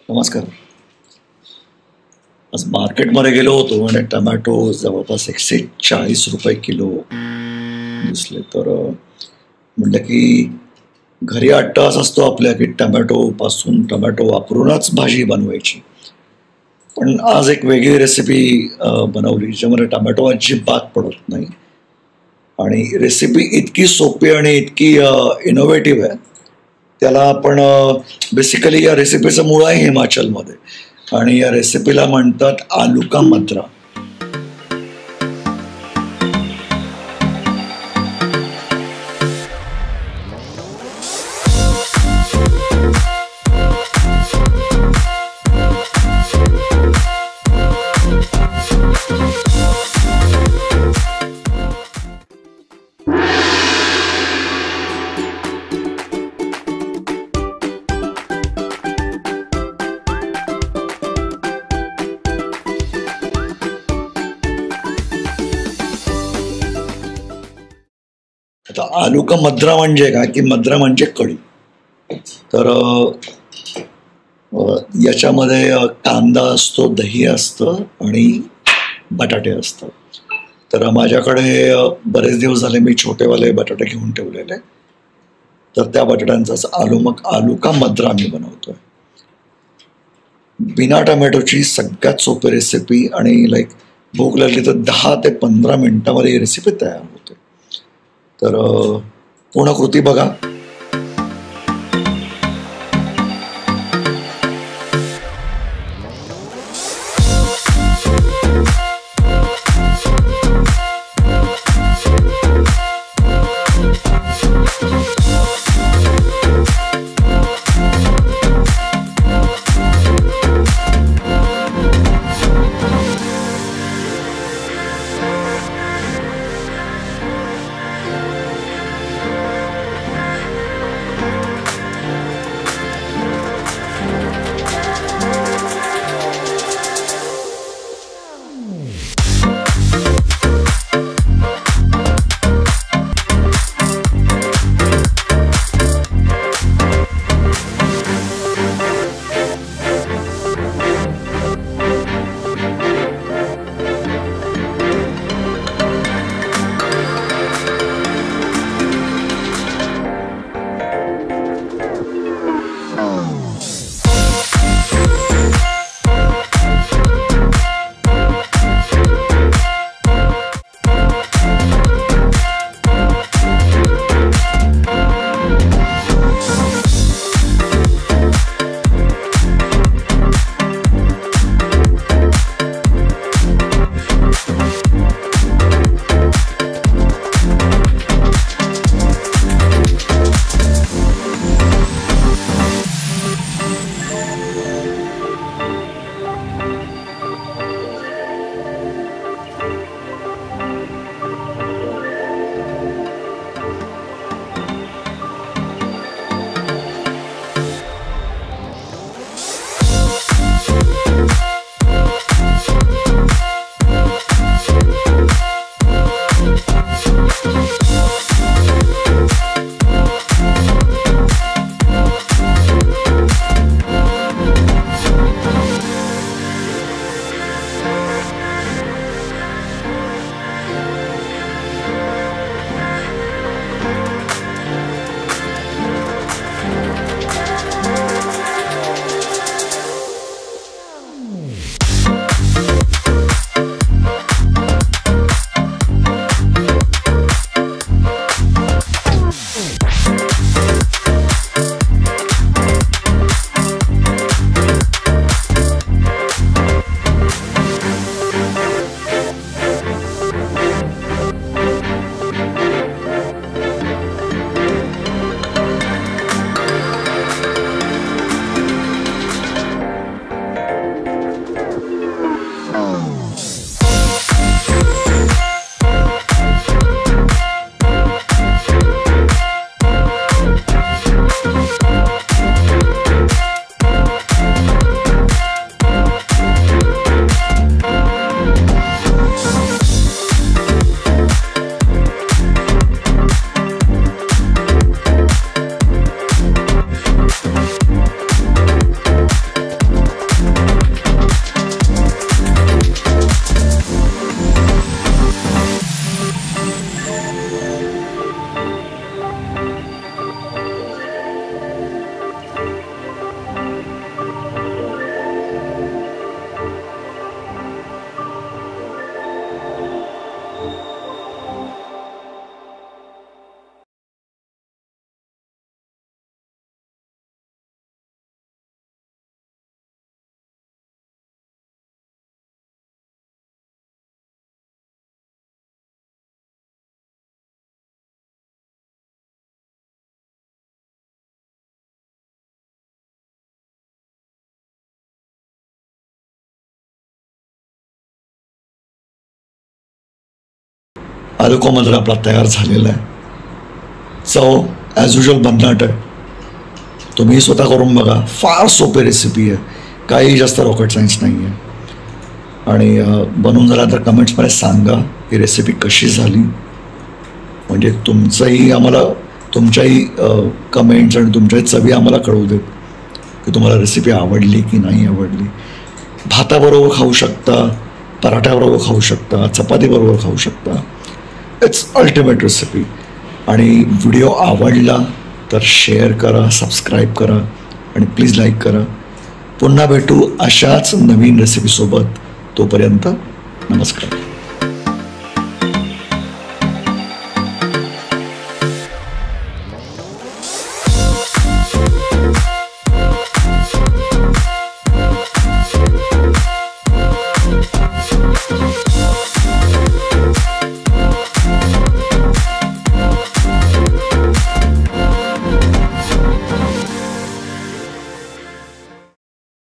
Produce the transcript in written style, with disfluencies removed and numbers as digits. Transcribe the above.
नमस्कार. आज मार्केटमध्ये गेलो होतो आणि टमॅटो जवळपास 140 रुपये किलो दिसले. तर म्हटलं की घरी 8 तास असतो आपल्या की टमॅटो वापरूनच भाजी बनवायची. पण आज एक वेगळी रेसिपी बनवली ज्यामध्ये टमॅटो अजिबात पडत नाही आणि रेसिपी इतकी सोपी आणि इतकी इनोव्हेटिव्ह आहे. त्याला आपण बेसिकली या रेसिपीचं मूळ आहे हिमाचलमध्ये आणि या रेसिपीला म्हणतात आलू का मद्रा. आता आलू का मद्रा म्हणजे काय की मद्रा म्हणजे कढी. तर याच्यामध्ये कांदा असतो, दही असतं आणि बटाटे असतात. तर माझ्याकडे बरेच दिवस झाले मी छोटेवाले बटाटे घेऊन ठेवलेले. तर त्या बटाट्यांचाच आलू का मद्रा मी बनवतोय. बिना टमॅटोची सगळ्यात सोपी रेसिपी आणि भूक लागली तर 10 ते 15 मिनिटामध्ये ही रेसिपी तयार होते. तर पूर्ण कृती बघा. आलू कोमल आपला तयार झालेला आहे. चव ॲज युजल भन्नाट आहे. तुम्ही स्वतः करून बघा. फार सोपी रेसिपी आहे. काही जास्त रॉकेट सायन्स नाही आहे. आणि बनवून झाल्यानंतर कमेंट्समध्ये सांगा ही रेसिपी कशी झाली. म्हणजे तुमच्याही कमेंट्स आणि तुमच्याही चवी आम्हाला कळवू देत की तुम्हाला रेसिपी आवडली की नाही आवडली. भाताबरोबर खाऊ शकता, पराठ्याबरोबर खाऊ शकता, चपातीबरोबर खाऊ शकता. It's ultimate recipe. आणि व्हिडिओ आवडला तर शेअर करा, सबस्क्राईब करा आणि प्लीज लाईक करा. पुन्हा भेटू अशाच नवीन रेसिपीसोबत. तोपर्यंत नमस्कार.